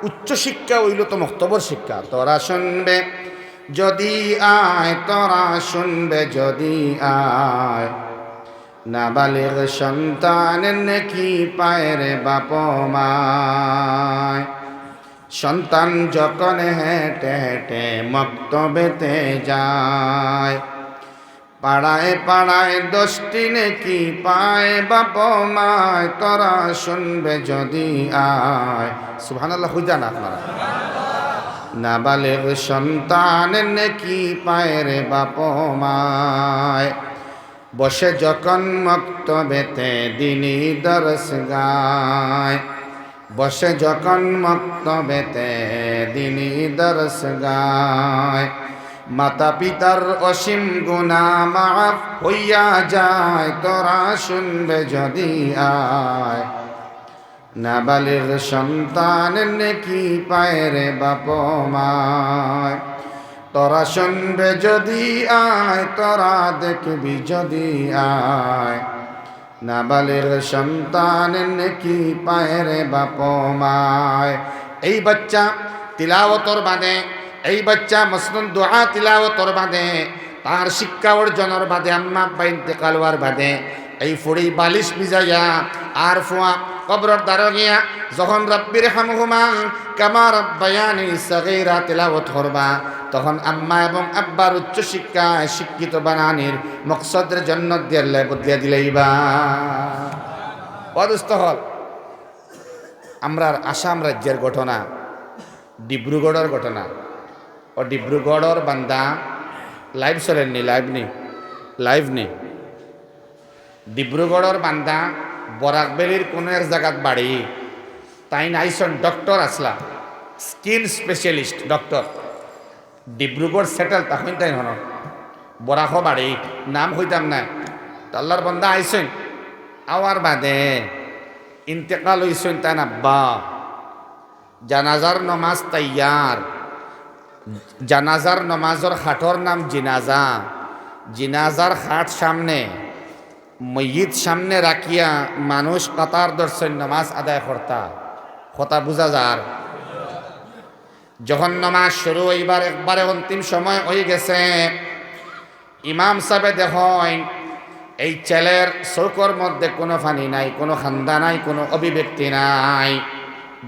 উচ্চ শিক্ষা হইল তো মক্তবর শিক্ষা। তোরা শুনবে যদি আয়, তোরা শুনবে যদি আয়, নাবালিগ সন্তানের নেকি পায় রে বাপ মায়। সন্তান যখন হেঁটে হেঁটে মক্তবেতে যায়, পাড়ায় পাড়ায় 10টি নেকি পায় বাপ মায়। তোরা শুনবে যদি আয়। সুবহানাল্লাহ হই যান আপনারা। নাবালিগ সন্তানের নেকি পায় রে বাপ মায়। বসে যখন মক্তবেতে দিনী দরস গায়, বসে যখন মক্তবেতে দিনী দরস গায়, মাতা পিতার অসীম গুনাহ মাফ হইয়া যায়। তোরা শুনবে যদি আয়, নাবালিগ সন্তানের নেকি পায় রে বাপ মায়। তোরা শুনবে যদি আয়, তোরা দেখবি যদি আয়, নাবালিগ সন্তানের নেকি পায় রে বাপ মায়। এই বাচ্চা তিলাওয়াতর বাদে, এই বাচ্চা মসনুন দোয়া তিলাওয়াতর বাদে, তার শিক্ষা অর্জনের বাদে, আম্মা আব্বা ইন্তেকাল হওয়ার বাদে, এই ফুড়ি বালিশ ভিজাইয়া আর ফুয়া কবরের দ্বারে গিয়া যখন রব্বির হামহুমা কামা রব্বায়ানি সগীরা তিলাওয়াত করবা, তখন আম্মা এবং আব্বার উচ্চ শিক্ষায় শিক্ষিত বানানির মকসদের জন্য দিয়ে বদলিয়া দিলেইবা পদস্থ হল। আমরার আসাম রাজ্যের ঘটনা, ডিব্রুগড়ের ঘটনা। ও ডিব্রুগড়ের বান্দা লাইভ চলেননি, লাইভ নি ডিব্রুগড়ের বান্দা বরাকবেলির কোনো এক জায়গাত বাড়ি, তাই নাইছন ডক্টর আসলা, skin specialist doctor. Dibrugarh settle তখন তাই হন বরাক বাড়ি, নাম হইতাম না। আল্লাহর বান্দা আইসেন, আওয়ার বাদে ইন্তেকাল হইছেন তাই আব্বা। জানাজার নমাজ তাইয়ার, জানাজার নমাজের খাটর নাম জিনাজা। জিনাজার খাট সামনে, ময়িত সামনে রাখিয়া মানুষ কাতার দর্শন নামাজ আদায় করতা। কথা বুঝা যার। যখন নামাজ শুরু হইবার একবারে অন্তিম সময় হয়ে গেছে, ইমাম সাহেব দেখেন এই ছেলের চৌকর মধ্যে কোনো ফানি নাই, কোনো খান্দা নাই, কোনো অভিব্যক্তি নাই।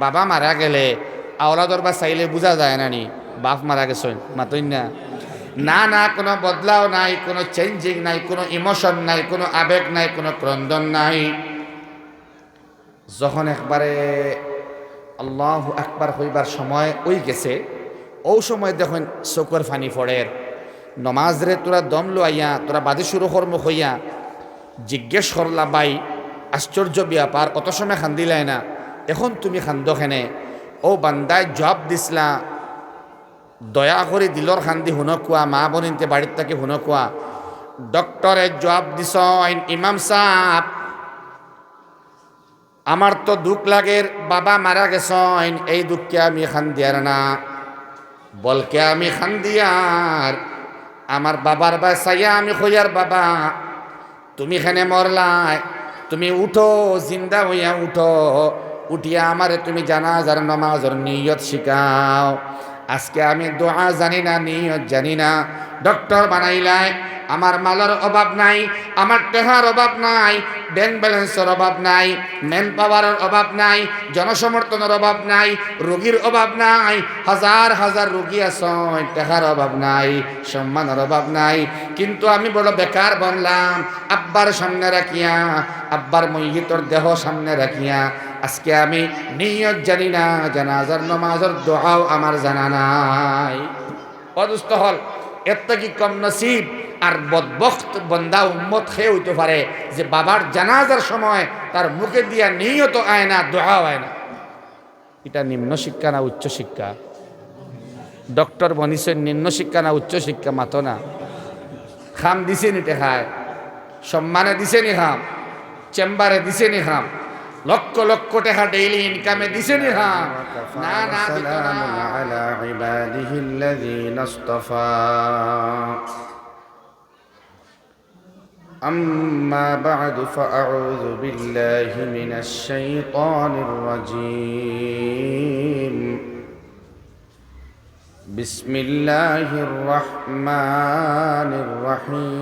বাবা মারা গেলে আওলাদর বা চাইলে বোঝা যায় না নি বাপ মারা গেছেন, মাতই না। না না, কোনো বদলাও নাই, কোনো চেঞ্জিং নাই, কোনো ইমোশন নাই, কোনো আবেগ নাই, কোনো ক্রন্দন নাই। যখন একবারে আল্লাহু আকবার হইবার সময় ওই গেছে, ও সময় দেখুন চকুর ফানি ফড়ের। নমাজ রে তোরা দম লইয়া তোরা বাদে শুরু কর্ম হইয়া জিজ্ঞেস করলা, বাই আশ্চর্য ব্যাপার, অত সময় খান্দিলাই না, এখন তুমি খান্দখানে? ও বান্দায় জবাব দিসলা, দয়া করে দিলর খান্দি হুন কোয়া, মা বোনিনতে বাড়ির থেকে হুন কোয়া। ডক্টরে জবাব দিস, ইমাম সাহেব আমার তো দুঃখ লাগের, বাবা মারা গেছেন, এই দুঃখকে আমি খান্দিয়ার না, বলকে আমি খান্দিয়ার আমার বাবার বাসাইয়া আমি কইয়ার, বাবা তুমি এখানে মরলাই, তুমি উঠো, জিন্দা হইয়া উঠো, উঠিয়া আমারে তুমি জানাজার নামাজের নিয়ত শিখাও। আজকে আমি দোয়া জানি না, নিয়ত জানি না, ডক্টর বানাইলাই। আমার মালের অভাব নাই, আমার টেহার অভাব নাই, ব্যাংক ব্যালেন্সের অভাব নাই, ম্যান পাওয়ারের অভাব নাই, জনসমর্থনের অভাব নাই, রোগীর অভাব নাই, হাজার হাজার রোগী আছে, টেহার অভাব নাই, সম্মানের অভাব নাই, কিন্তু আমি বড় বেকার বনলাম। আব্বার সামনে রাখিয়া, আব্বার মইয়িতর দেহ সামনে রাখিয়া আজকে আমি নিয়ত জানি না, জানাজার নামাজের দোয়াও আমার জানা নাই। অদুস্থ হল এর থেকে কম নসিব আর বদবখত বন্দা উম্মত খেয়ে হইতে পারে যে বাবার জানাজার সময় তার মুখে দিয়া নিয়ত আয় না, দোয়াও আয় না। এটা নিম্ন শিক্ষা না উচ্চ শিক্ষা? ডক্টর বনিছেন নিম্ন শিক্ষা না উচ্চ শিক্ষা? মাতো না। খাম দিছে নি টেখায়, সম্মানে দিছে নি খাম, চেম্বারে দিছে নি খাম, লক্ষ লক্ষ টাকা ডেইলি ইনকামে দিছে নি খাম? না না, সালামুন আলা ইবাদিহিল্লাযীনা ইসতাফা। أما بعد فأعوذ بالله من الشيطان الرجيم بسم الله الرحمن الرحيم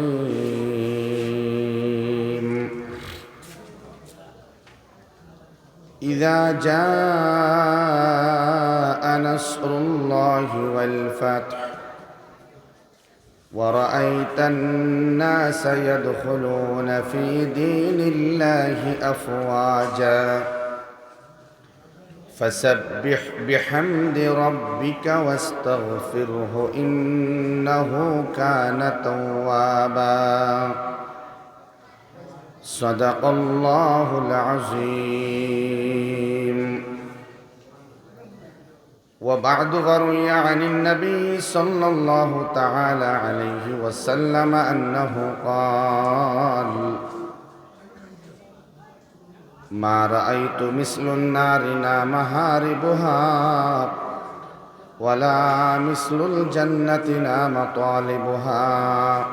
إذا جاء نصر الله والفتح ورأيت الناس يدخلون في دين الله أفواجا فسبح بحمد ربك واستغفره إنه كان توابا صدق الله العظيم. وبعد فروي عن النبي صلى الله تعالى عليه وسلم أنه قال ما رأيت مثل النار نام هاربها ولا مثل الجنة نام طالبها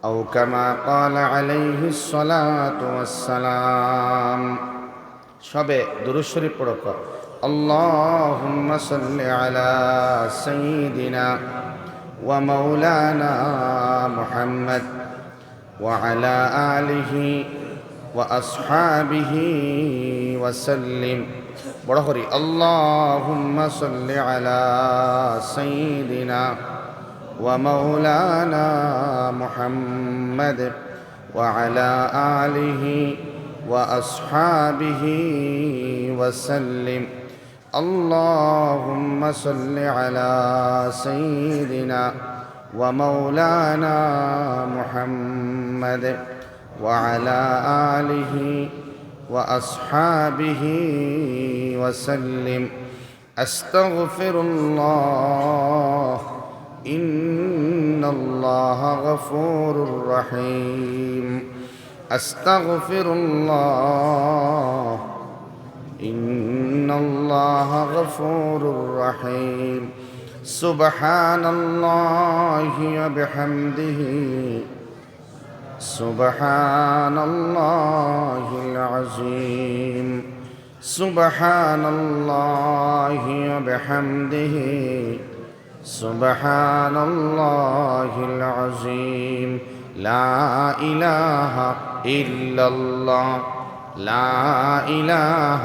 أو كما قال عليه الصلاة والسلام. সবে দুরূদ শরীফ পড়ো। اللهم صل على سيدنا ومولانا محمد وعلى آله وأصحابه وسلم. বড় করি اللهم صل على سيدنا ومولانا محمد وعلى آله وأصحابه وسلم. اللهم صل على سيدنا ومولانا محمد وعلى آله وأصحابه وسلم. أستغفر الله إن الله غفور رحيم. أستغفر الله إن الله غفور رحيم. سبحان الله وبحمده سبحان الله العظيم. سبحان الله وبحمده سبحان الله العظيم. لا إله إلا الله لا إله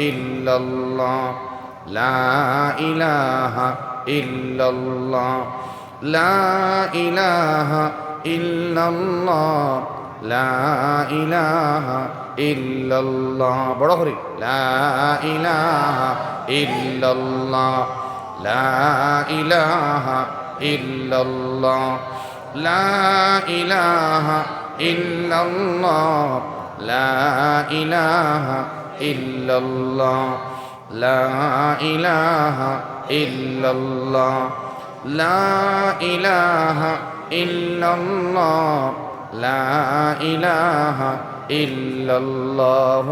إلا الله لا إله إلا الله لا إله إلا الله لا إله إلا الله. বড় করে لا إله إلا الله لا إله إلا الله لا إله إلا الله لا إله إلا الله لا إله إلا الله لا إله إلا الله لا إله إلا الله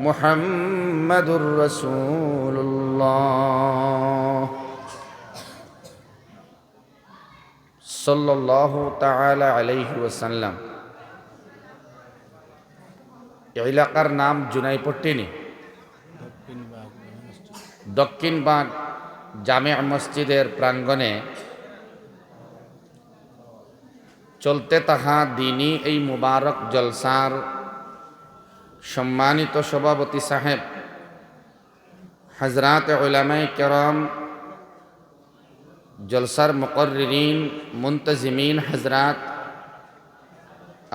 محمد رسول الله সাল্লাল্লাহু তাআলা আলাইহি ওয়াসাল্লাম। এলাকার নাম জুনাইপট্টিনি, দক্ষিণবাগ জামে মসজিদের প্রাঙ্গণে চলতে থাকা দিনী এই মুবারক জলসার সম্মানিত সভাপতি সাহেব হযরত উলামায়ে কেরাম, জলসার মুকর্রিরিন, মুনতাজিমিন হযরত,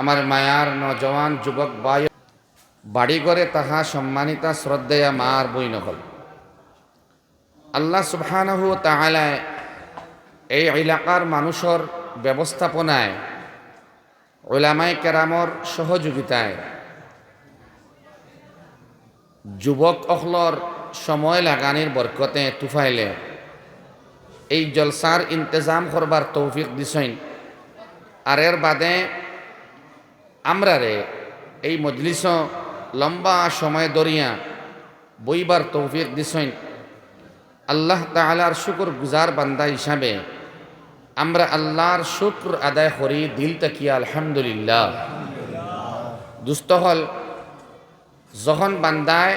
আমার মায়ার নজওয়ান যুবক ভাই, বাড়িঘরে তাহা সম্মানিতা শ্রদ্ধেয়া মার বই নকল, আল্লাহ সুবহানাহু ওয়া তাআলা এই এলাকার মানুষের ব্যবস্থাপনায় উলামায়ে কেরামর সহযোগিতায় যুবক অখলর সময় লাগানির বরকতে তুফাইলে এই জলসার ইন্তজাম করবার তৌফিক দিছেন। আর এর বাদে আমরা এই মজলিস লম্বা সময় ধরিয়া বইবার তৌফিক দিছেন। আল্লাহ তাআলার শুকর গুজার বান্দা হিসাবে আমরা আল্লাহর শুক্র আদায় করি দিল তাকিয়া আলহামদুলিল্লাহ। দুস্থ হল যখন বান্দায়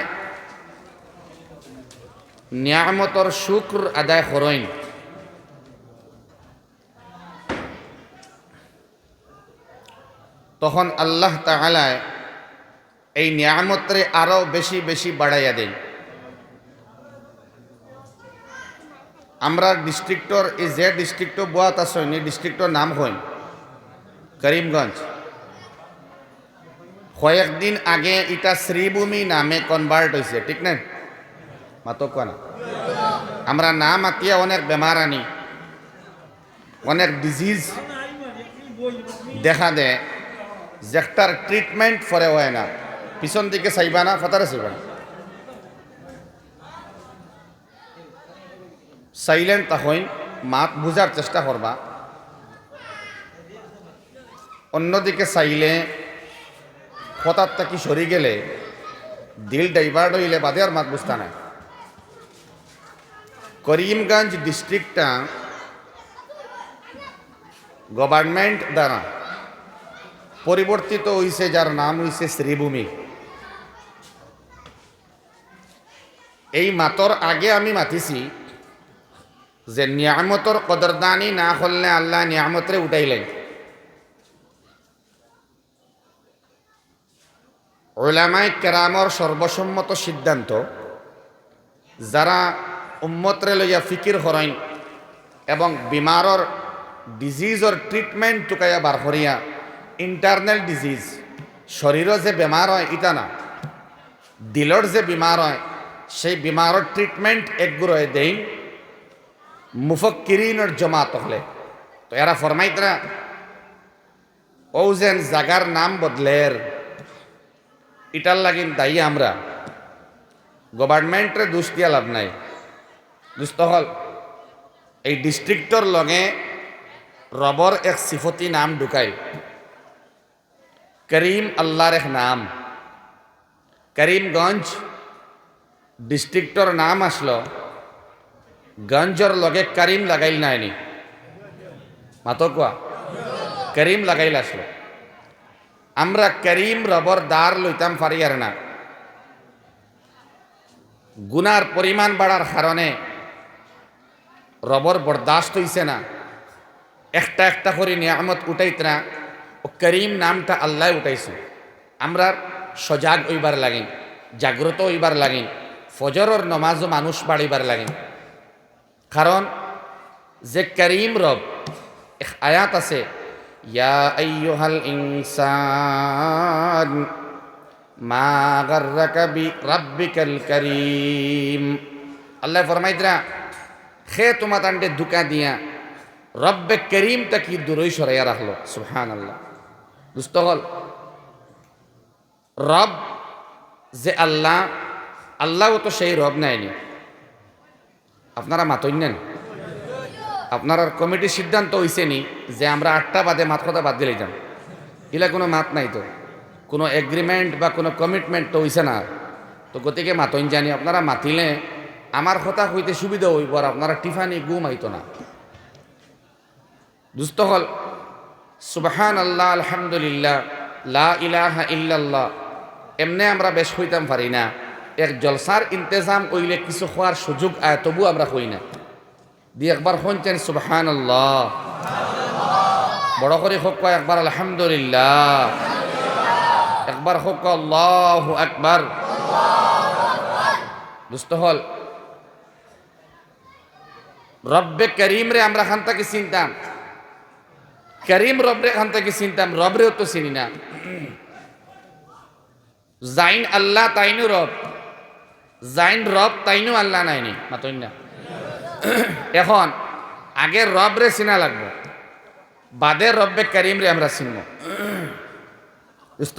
নিয়ামতর শুক্র আদায় করেন, তখন আল্লাহ তাআলা এই নিয়ামতরে আরো বেশি বেশি বাড়াইয়া দেন। আমরা ডিস্ট্রিক্টর এই যে ডিস্ট্রিক্ট বোয়াত আসেন, এই ডিস্ট্রিক্টর নাম হইন করিমগঞ্জ। কয়েকদিন আগে এটা শ্রীভূমি নামে কনভার্ট হয়েছে, ঠিক না? মাতক না, আমরা নাম আতিয়া অনেক বেমার আনি, অনেক ডিজিজ দেখা দেয়, যেটার ট্রিটমেন্ট ফরে হয় না। পিছন দিকে চাইবা না, ফতারে চাইবা না, সাইলেন্ট তখন মাত বুঝার চেষ্টা করবা। অন্যদিকে চাইলে হঠাৎ থাকি সরি গেলে দিল ডাইভার্ট হইলে বাদে আর মাত বুঝতা নাই। করিমগঞ্জ ডিস্ট্রিক্টটা গভর্নমেন্ট দ্বারা পরিবর্তিত হয়েছে, যার নাম হয়েছে শ্রীভূমি। এই মাতর আগে আমি মাতিছি যে নিয়ামতর কদরদানি না করলে আল্লাহ নিয়ামতরে উঠাইলেন। উলামায়ে কেরামর সর্বসম্মত সিদ্ধান্ত, যারা উম্মতরে লইয়া ফিকির করেন এবং বিমারর ডিজিজর ট্রিটমেন্ট টুকাইয়া বার করিয়া, ইন্টারনাল ডিজিজ শরীরও যে বেমার হয় ইটা না, দিলর যে বিমার হয় সেই বিমারর ট্রিটমেন্ট একগুড়ে দেই মুফক্কিরিনের জমাত হলে। তো এরা ফরমাইতরা ও যেন জাগার নাম বদলের, ইটার লাগিন দায়ী আমরা, গভর্নমেন্টের দোষ দিয়া লাভ নাই। দুস্থ হল এই ডিস্ট্রিক্টর লগে রবর এক সিফতি নাম ঢুকাই, করিম আল্লাহর এক নাম। করিমগঞ্জ ডিস্ট্রিক্টর নাম আসলো, গঞ্জর লগে করিম লাগাইল নাইনি, মাতো কোয়া করিম লাগাইল আসলো। আমরা করিম রবর দার লইতাম পারি আর না, গুনার পরিমাণ বাড়ার কারণে রবর বরদাস্ত হইছে না, একটা একটা করে নিয়ামত উঠাইত না, ও করিম নামটা আল্লাহ উঠাইছে। আমরা সজাগ হইবার লাগেন, জাগ্রত হইবার লাগেন, ফজরের নমাজও মানুষ বাড়িবার লাগেন। কারণ যে করিম রব, এক আয়াত আছে, ইয়া আইয়ুহাল ইনসান মা গাররাকা বিরাব্বিকাল করিম। আল্লাহ ফরমাইতরা খে তোমা তান্ডে দুকা দিয়া রব্বে করিমটা কি দূরই সরাইয়া রাখলো। সুবহানাল্লাহ। দুস্থ হল রব যে আল্লাহ, আল্লাহও তো সেই রব নাইনি। আপনারা মাতই নেন, আপনার কমিটির সিদ্ধান্ত হইছে নি যে আমরা 8টা বাদে মাত কথা বাদ দিলে যান, এলা কোনো মাত নাই, তো কোনো এগ্রিমেন্ট বা কোনো কমিটমেন্ট তো হইছে না। তো গতিকে মাতইন জানি, আপনারা মাতিলে আমার কথা হইতে সুবিধা হইব, আর আপনারা টিফানি গুম আইতো না। দুস্থ হল সুবহানাল্লাহ আলহামদুলিল্লাহ লা ইলাহা ইল্লাল্লাহ এমনে আমরা বেশ হইতাম পারি না। এক জলসার ইন্তজাম কইলে কিছু হওয়ার সুযোগ আয়, তবু আমরা হই না। দিয়ে একবার শুনছেন সুবহানাল্লাহ, বড় করে হোক একবার আলহামদুলিল্লাহ, একবার হোক আল্লাহু আকবার। দুস্থ হল রব্বে করিম রে আমরা খান থেকে চিনতাম, করিম রবরে খান থেকে চিনতাম, রবরেও তো চিনি না। জাইন আল্লাহ তাইনু রব, জাইন রব তাইনু আল্লাহ নাইনি, মাতই না। এখন আগে রবরে চিনা লাগবে, বাদে রব্বে করিম রে আমরা চিনব।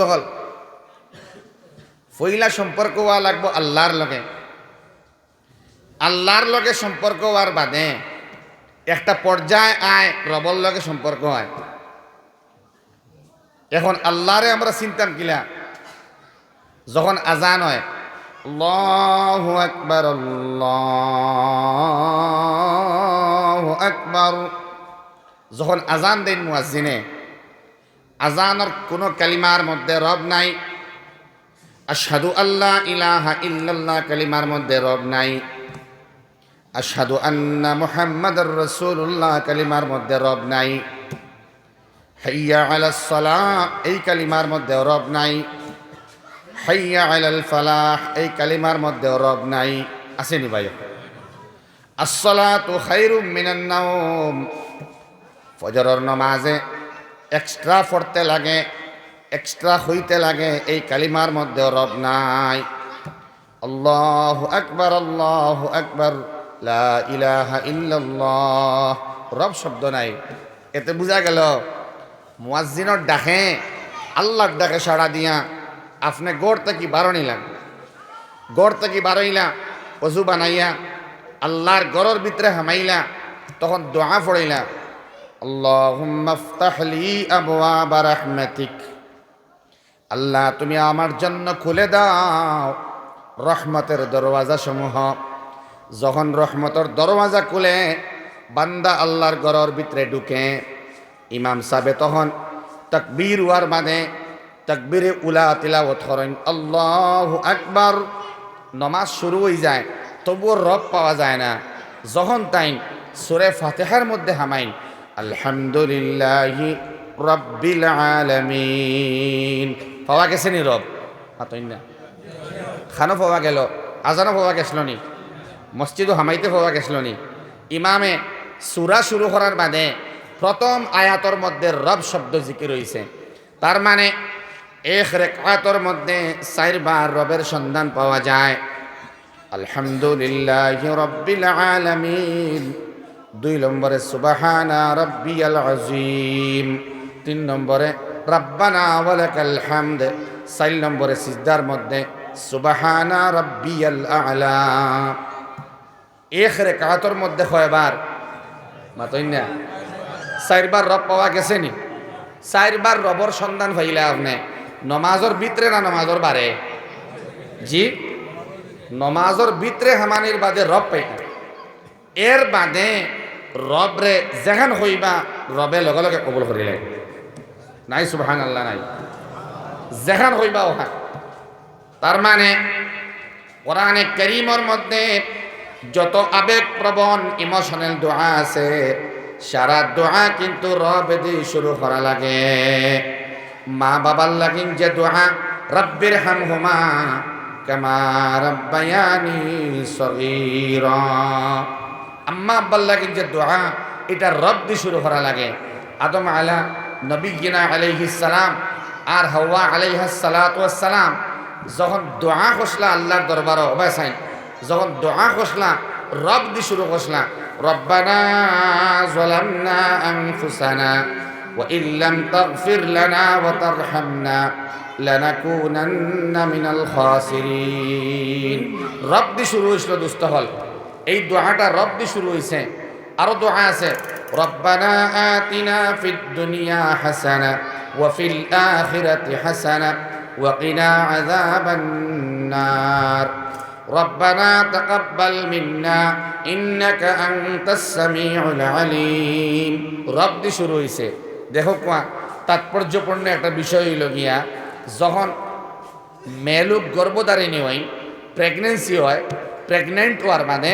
হল ফইলা সম্পর্ক হওয়া লাগবো আল্লাহর লগে, আল্লাহর লগে সম্পর্ক হওয়ার বাদে একটা পর্যায়ে আয় রবর লগে সম্পর্ক হয়। এখন আল্লাহরে আমরা চিনতাম কিলা, যখন আজান হয় আল্লাহু আকবার আল্লাহু আকবার, যখন আজান দেন মুয়াজ্জিনে, আজানের কোনো কালিমার মধ্যে রব নাই, আশহাদু আল্লাহ ইলাহা ইল্লাল্লাহ কালিমার মধ্যে রব নাই, আশহাদু আন্না মুহাম্মাদুর রাসূলুল্লাহ কালিমার মধ্যে রব নাই, হাইয়া আলাস সালাহ এই কালিমার মধ্যে রব নাই, হাইয়া আলাল ফালাহ এই কালিমার মধ্যে রব নাই। আসেনি ভাই? আসসালাতু খায়রুম মিনান নাওম, ফজরের নামাজে এক্সট্রা পড়তে লাগে, এক্সট্রা হইতে লাগে, এই কালিমার মধ্যে রব নাই। আল্লাহু আকবার লা ইলাহা ইল্লাল্লাহ, রব শব্দ নাই। এতে বোঝা গেল মুয়াজ্জিনের ডাকে, আল্লাহর ডাকে সাড়া দিয়া আপনি গড় থেকে বারণিলা, গড় থেকে বারইলা, অজু বানাইয়া আল্লাহর গড়ের ভিতরে হামাইলা, তখন দোয়া পড়াইলা, আল্লাহুম্মা ইফতাহ লি আবওয়াবা রাহমাতিক, আল্লাহ তুমি আমার জন্য খুলে দাও রহমতের দরওয়াজা সমূহ। যখন রহমতের দরওয়াজা খুলে বান্দা আল্লাহর ঘরের ভিতরে ঢুকে, ইমাম সাহেব তখন তাকবীর ওয়ার বাদে তাকবীরে উলা তিলাওয়াত করেন, আল্লাহু আকবার। নমাজ শুরু হয়ে যায়, তবুও রব পাওয়া যায় না। যখন তাই সূরা ফাতিহার মধ্যে হামাইন, আলহামদুলিল্লাহি রাব্বিল আলামিন, পাওয়া গেছে নি রব? হাতই না, খানো পাওয়া গেল, আজানও পাওয়া গেছিল নি, মসজিদও হামাইতে পাওয়া গেছিল নি। ইমামে সূরা শুরু করার বাদে প্রথম আয়াতর মধ্যে রব শব্দ জিকির হইছে, তার মানে এক রাকাতের মধ্যে 4 বার রবের সন্ধান পাওয়া যায়। আলহামদুলিল্লাহি রাব্বিল আলামিন, 2 নম্বরে সুবহানা রাব্বিয়াল আযীম, 3 নম্বরে রাব্বানা ওয়ালাকাল হামদ, 4 নম্বরে সিজদার মধ্যে সুবহানা রাব্বিয়াল আ'লা। এক রাকাতের মধ্যে কয়বার? মাতই না, 4 বার রব পাওয়া গেছে নি? 4 বার রবর সন্ধান পাইলা আপনি নমাজের ভিতরে না নমাজের বারে? জি, নমাজের ভিতরে হামানির বাদে রব পাইতা, এর বাদে রবরে যেখান হইবা রবে লগে লগে কবুল করিলে নাই, সুবহানাল্লাহ নাই, যেখান হইবা ওখান। তার মানে কোরআনে কারীমের মধ্যে যত আবেগপ্রবণ ইমোশনাল দোয়া আছে, সারা দোয়া কিন্তু রব দিয়ে শুরু করা লাগে। মা বাবার লাগিন যে দোয়া, রব্বির হামহুমা কামা রাব্বায়ানি সগীরা, আম্মা আব্বার লাগিন যে দোয়া, এটা রব দিয়ে শুরু করা লাগে। আদম আলা নবিয়িনা আলাইহিস সালাম আর হাওয়া আলাইহাস সালাতু ওয়াস সালাম যখন দোয়া করছলা আল্লাহর দরবারে অবসাইন, যখন দোয়া করছলা রব দিয়ে শুরু করছলা, রব্বানা যালামনা আনফুসানা ওয়া ইল্লাম তাগফির লানা ওয়া তারহামনা লানাকুনান্না মিনাল খাসিরিন। রব দিয়ে শুরু হইছিল দুস্থ হল, এই দোয়াটা রব দিয়ে শুরু হইছে। আরো দোয়া আছে, রব্বানা আতিনা ফিদ দুনিয়া হাসানা ওয়া ফিল আখিরাতি হাসানা ওয়া কিনা আযাবান নার, রব্বানা তাকাব্বাল মিন্না ইন্নাকা আনতাস সামিউল আলিম। রব দিয়ে শুরু হইছে। দেখো কোয়া তাৎপর্যপূর্ণ একটা বিষয় হইল গিয়া, যখন মেলুক গর্ভধারিণী হয়, প্রেগনেন্সি হয়, প্রেগনেন্ট হওয়ার মানে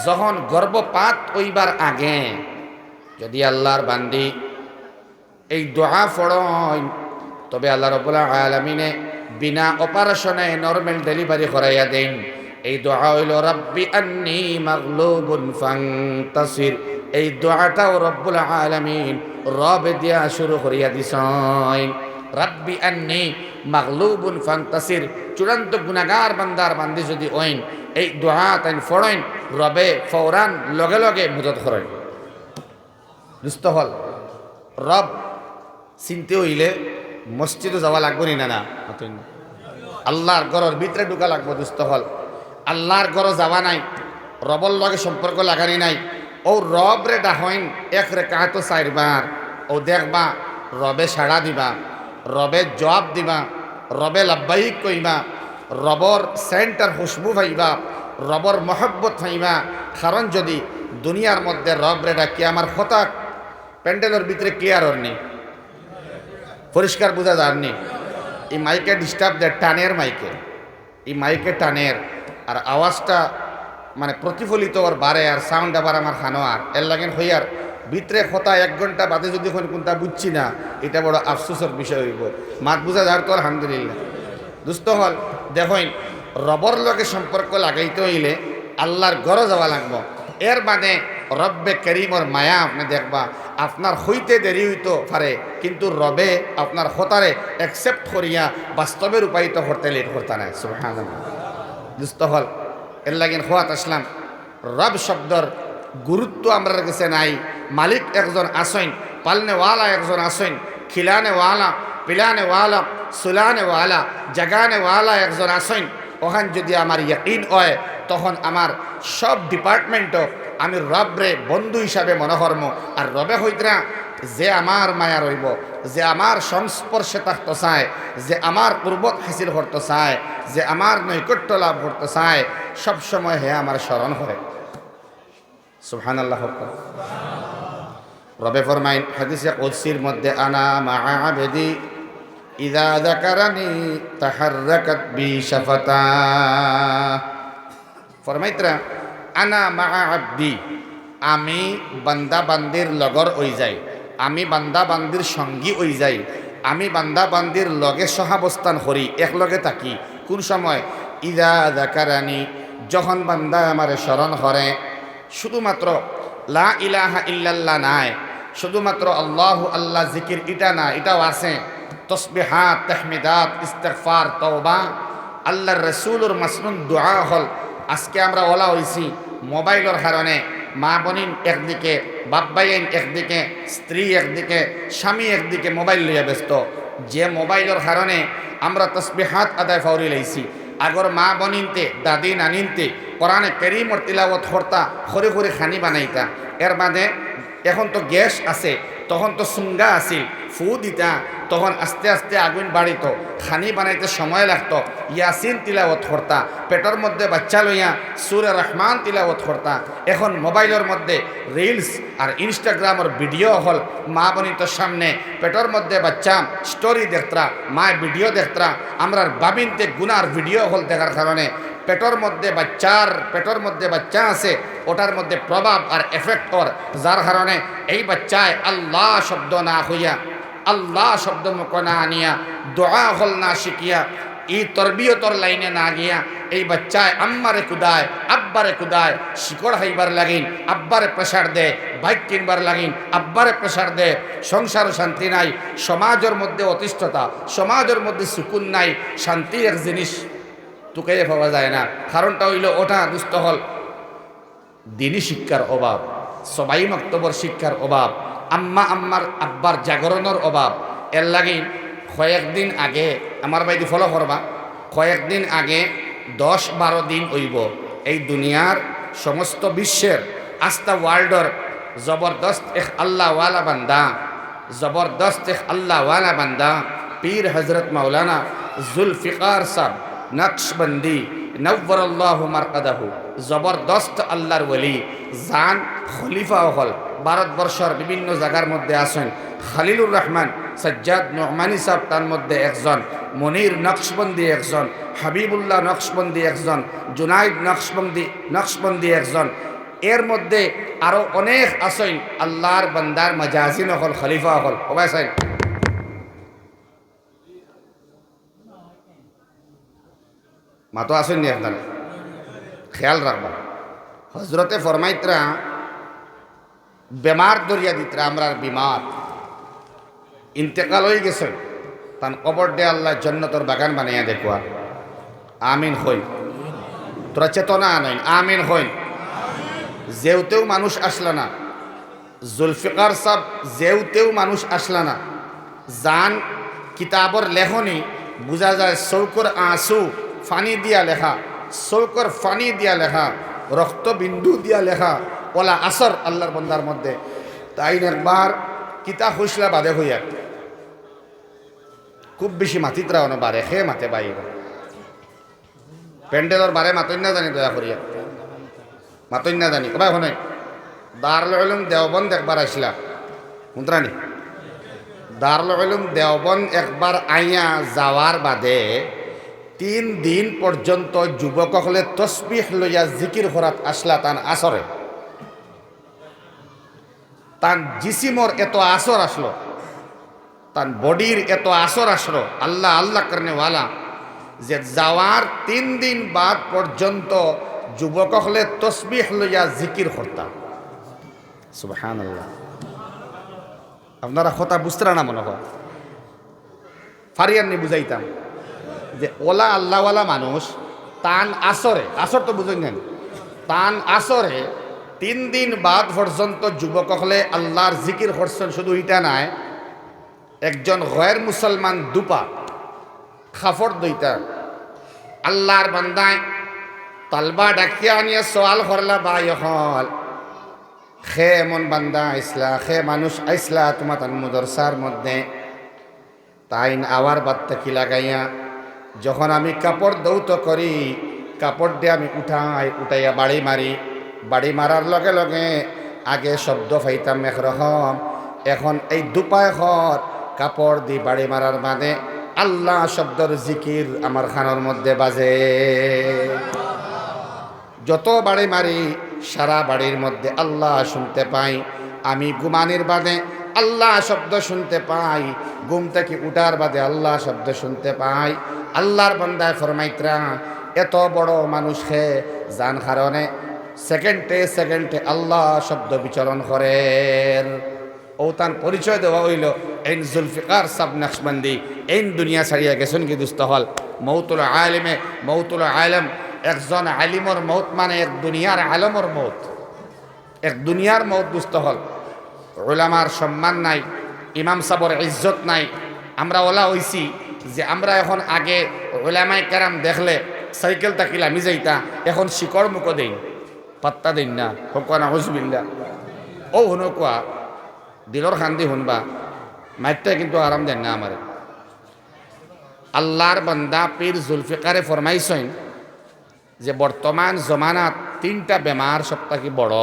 যখন গর্ভপাত হইবার আগে যদি আল্লাহর বান্দি এই দোয়া পড়েন, তবে আল্লাহ রাব্বুল আলামিনে বিনা অপারেশনে নরমাল ডেলিভারি করাইয়া দেন। এই দোয়া হইল রাব্বি আন্নী মাগলুবুন ফান্তাসির। এই দোয়াটাও রব্বুল আলামিন রব দিয়া শুরু করিয়া দিছেন। রাব্বি আন্নী মাগলুবুন ফান্তাসির, চূড়ান্ত গুনাহগার বান্দার বান্দি যদি হইন, এই দোয়া তাই পড়েন, রবে ফৌরান লগে লগে মদত করেন। দুস্থ হল রব চিনতে হইলে মসজিদে যাওয়া লাগবো নি? না, আল্লাহর ঘরের ভিতরে ঢুকা লাগবো। দুস্থ হল আল্লাহর ঘরে যাওয়া নাই, রবর লগে সম্পর্ক লাগানি নাই, ও রব রে ডাহইন এক রাকাত 4 বার, ও দেখবা রবে সাড়া দিবা, রবে জবাব দিবা, রবে লাব্বাইক কইবা, রবর সেন্টার খুশবু পাইবা, রবর মহব্বত পাইবা। কারণ যদি দুনিয়ার মধ্যে রব রে ডাকি আমার কথা প্যান্ডেলের ভিতরে ক্লিয়ার হননি, পরিষ্কার বোঝা যাননি। এই মাইকে ডিস্টার্ব দেয়, টানের মাইকে, এই মাইকে টানের আর আওয়াজটা মানে প্রতিফলিত ওর বাড়ে আর সাউন্ড আবার আমার খানো আর এর লাগেন হইয়ার ভিতরে কথা 1 ঘন্টা বাদে যদি কোনটা বুঝছি না, এটা বড় আফসোসের বিষয় হইব। মাত বুঝা যার তো আলহামদুলিল্লাহ। দুস্থ হল দেখুন, রবর লগে সম্পর্ক লাগাইতে হইলে আল্লাহর ঘরে যাওয়া লাগবো। এর মানে রব্বে করিমর মায়া আপনি দেখবা আপনার হইতে দেরি হইতো পারে, কিন্তু রবে আপনার হতারে অ্যাকসেপ্ট করিয়া বাস্তবে রূপায়িত করতে লেট করতে নাই। সুবহানাল্লাহ। দুস্থ হল এর লাগেন খোয়াত আসলাম, রব শব্দর গুরুত্ব আমরা কাছে নাই। মালিক একজন আসেন, পালনেওয়ালা একজন আসেন, খিলানেওয়ালা, পিলানেওয়ালা, সুলানেওয়ালা, জাগানেওয়ালা একজন আসেন। ওখান যদি আমার ইয়াকিন হয়, তখন আমার সব ডিপার্টমেন্টও আমি রবরে বন্ধু হিসাবে মনে করব। আর রবে হইতরা যে আমার মায়া রইব, যে আমার সংস্পর্শে থাকতে চায়, যে আমার কুরবত হাসিল করতে চায়, যে আমার নৈকট্য লাভ করতে চায়, সবসময় হে আমার স্মরণ করে। সুবহানাল্লাহ। রবে ফরমাইন হাদিসে কুদসির মধ্যে, আনা মা'a আবদি ইযা যাকারানি তাহাররাকাত বি শাফাতা। ফরমাইতরা আনা মা'a আবদি, আমি বান্দা বান্দির লগর হই যাই, আমি বান্দা বান্দির সঙ্গী হই যাই, আমি বান্দা বান্দির লগে সহাবস্থান করি, একলগে থাকি। কোন সময়? ইযা যাকারানি, যখন বান্দা আমারে স্মরণ করে। শুধুমাত্র লা ইলাহা ইল্লাল্লাহ নাই, শুধুমাত্র আল্লাহু আল্লাহ জিকির এটা না, এটাও আছে তসবিহাত, তাহমিদাত, ইস্তিগফার, তওবা। আল্লাহর রাসূলের মাসনুন দোয়া হল। আজকে আমরা ওলা হইছি মোবাইলের কারণে, মা বোনিন একদিকে, বাপ ভাইয়েন একদিকে, স্ত্রী একদিকে, স্বামী একদিকে মোবাইল লইয়া ব্যস্ত। যে মোবাইলের কারণে আমরা তসবিহাত আদায় ফাউরি লাইছি। আগর মা বনিনতে, দাদি নানিনতে কোরআনে কারীমর তিলাওয়াত করতা, খরে খরে খানি বানাইতা। এর বাদে এখন তো গ্যাস আছে, তখন তো সুঙ্গা আছিল, ফু দিতা, তখন আস্তে আস্তে আগুন বাড়িত, খানি বানাইতে সময় লাগতো। ইয়াসিন তিলাওয়াত করতা, পেটের মধ্যে বাচ্চা লইয়া সূরা রহমান তিলাওয়াত করতা। এখন মোবাইলের মধ্যে রিলস আর ইনস্টাগ্রামের ভিডিও হল, মা বনিতর সামনে পেটের মধ্যে বাচ্চা স্টোরি দেখতরা, মা ভিডিও দেখতরা। আমরা বাবিনতে গুনার ভিডিও হল দেখার কারণে পেটের মধ্যে বাচ্চা আছে, ওটার মধ্যে প্রভাব আর এফেক্ট ওর, যার কারণে এই বাচ্চায় আল্লাহ শব্দ না হইয়া, আল্লাহ শব্দ মুখ না আনিয়া, দোয়া হল না শিখিয়া, এই তরবিয়তর লাইনে না গিয়া এই বাচ্চায় আম্মারে কুদায়, আব্বারে কুদায়, শিকড় হাইবার লাগিন, আব্বারে প্রেশার দে, বাইক কিনবার লাগিন, আব্বারে প্রেশার দে। সংসার শান্তি নাই, সমাজের মধ্যে অতিষ্ঠতা, সমাজের মধ্যে সুকুন নাই, শান্তি এক জিনিস তোকে পাওয়া যায় না। কারণটা হইল ওটা দুস্থ হল দিনী শিক্ষার অভাব, সবাই মক্তবর শিক্ষার অভাব, আম্মার আব্বার জাগরণের অভাব। এর লাগি কয়েকদিন আগে আমার বাইদি ফলো করবা, কয়েকদিন আগে 10-12 দিন হইব এই দুনিয়ার সমস্ত বিশ্বের আস্থা ওয়ার্ল্ডর জবরদস্ত এক আল্লাহওয়ালা বান্দা, জবরদস্ত এক আল্লাহওয়ালা বান্দা পীর হজরত মৌলানা জুলফিকার সাহ নকশবন্দি নব্বরাল্লাহু মারকাদাহু, জবরদস্ত আল্লাহর ওলি, জান খলিফা হল, ভারতবর্ষের বিভিন্ন জায়গার মধ্যে আসেন। খালিলুর রহমান সজ্জাদ নোমানি সাহেব তার মধ্যে একজন, মনির নকশবন্দি একজন, হাবিবুল্লাহ নকশবন্দি একজন, জুনাইদ নকশবন্দি একজন। এর মধ্যে আরো অনেক আসেন আল্লাহর বান্দার মাজাজিন হল, খলিফা হল। ওবাইসাইন মাতো আসেন নি, আপনারা খেয়াল রাখবা। হজরতে ফরমাইতরা বেমার দরিয়া দিতরা, আমরার বিমার ইন্তেকাল হয়ে গেছে, তান কবর দে আল্লাহ জন্নতর বাগান বানাইয়া দেখুয়া। আমিন হই, তোরা চেতনা আনইন, আমিন হই। যেউতেও মানুষ আসলা না, জুলফিকার সাহ যেউতেও মানুষ আসলা না। জান কিতাবর লেখনি বুঝা যায়, চৌকর আঁসু ফানি দিয়া লেখা, চৌকর ফানি দিয়া লেখা, রক্ত বিন্দু দিয়া লেখা, ওলা আসর আল্লাহর বন্দার মধ্যে। তাই একবার কিতা হইসলা বাদে হইয়া খুব বেশি মাতিতরা অন বারে খে মাতে বাইর প্যান্ডেলর বারে মাতই না জানি, দয়া করিয়া মাতই না জানি। কবাই হনে দারুল উলুম দেওবন্দ একবার আসলা, হুঁতরানি দারুল উলুম দেওবন্দ একবার আইয়া যাওয়ার বাদে 3 দিন পর্যন্ত যুবক হলে তসবিহ লইয়া জিকির করাত আসলা তান আসরে তান জিসিমর এত আসর আসলো তান বডির এত আসর আসলো আল্লাহ আল্লাহ করনেওয়ালা যে যাওয়ার 3 দিন বাদ পর্যন্ত যুবক হলে তসবিহ লইয়া জিকির করতাম সুবহানাল্লাহ। আপনারা কথা বুঝতে না মনে হয় ফারিয়াননি বুঝাইতাম যে ওলা আল্লাহওয়ালা মানুষ তান আসরে আসর তো বুঝেন নেন তান আসরে 3 দিন বাদ পর্যন্ত যুবক হলে আল্লাহর জিকির করছেন। শুধু এটা নাই, একজন গয়ের মুসলমান দুপা খাফর দইতা আল্লাহর বান্দায় তালবা ডাকিয়া নিয়ে সওয়াল করলা ভাই হল খে এমন বান্দা আইসলা খে মানুষ আইসলা তোমার তান মুদরসার মধ্যে তাইন আওয়ার বাত্তা কি লাগাইয়া যখন আমি কাপড় দৌত করি কাপড় দিয়ে আমি উঠাইয়া বাড়ি মারার লগে লগে আগে শব্দ পাইতাম একরকম, এখন এই দুপায় ঘর কাপড় দি বাড়ি মারার বাদে আল্লাহ শব্দর জিকির আমার খানোর মধ্যে বাজে। যত বাড়ি মারি সারা বাড়ির মধ্যে আল্লাহ শুনতে পাই, আমি ঘুমানির বাদে আল্লাহ শব্দ শুনতে পাই, ঘুম থেকে উঠার বাদে আল্লাহ শব্দ শুনতে পাই। আল্লাহর বান্দায় ফরমাইত্রা এত বড় মানুষকে জান কারণে সেকেন্ডে আল্লাহ শব্দ বিচরণ করেন। ও তার পরিচয় দেওয়া হইল এইন জুলফিকার সাব নকশবন্দি এইন দুনিয়া ছাড়িয়া গেছেন কি দুস্থ হল মৌতুল আলম। একজন আলিমর মৌত মানে এক দুনিয়ার আলমর মৌত, এক দুনিয়ার মৌত দুস্থ হল। ওলামার সম্মান নাই, ইমাম সাবর ইজ্জত নাই। আমরা ওলা হইছি যে আমরা এখন আগে ওলামাই কেরাম দেখলে সাইকেল তাকিলা মিজাইতা, এখন শিকড় মুখো দেই পাত্তা দিন না হোকা না হজবিল্লা ও হুনকুয়া দিলর খান্দি শুনবা মাইটটা কিন্তু আরাম দেন না আমার। আল্লাহর বান্দা পীর জুলফিকারে ফরমাইছেন যে বর্তমান জমানাত 3টা বেমার সবথেকে বড়,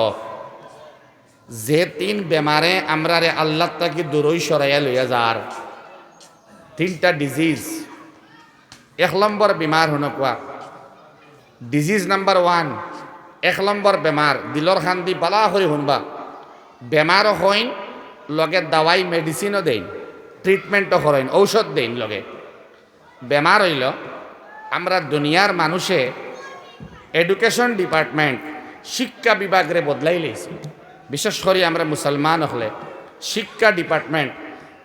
যে 3 বেমারে আমরা রে আল্লাহ তাকে দূরই সরাইয়া লইয়া যার 3টা ডিজিজ। 1 নম্বর বেমার হুনকুয়া ডিজিজ নাম্বার 1 1 নম্বর বেমার দিলর খান্দি বালা করে শুনবা বেমারও হইন লগে দাওয়াই মেডিসিনও দেন, ট্রিটমেন্টও করেন, ঔষধ দেন লগে। বেমার হইল আমরা দুনিয়ার মানুষে এডুকেশন ডিপার্টমেন্ট শিক্ষা বিভাগরে বদলাই লইছি। বিশেষ করে আমরা মুসলমান হলে শিক্ষা ডিপার্টমেন্ট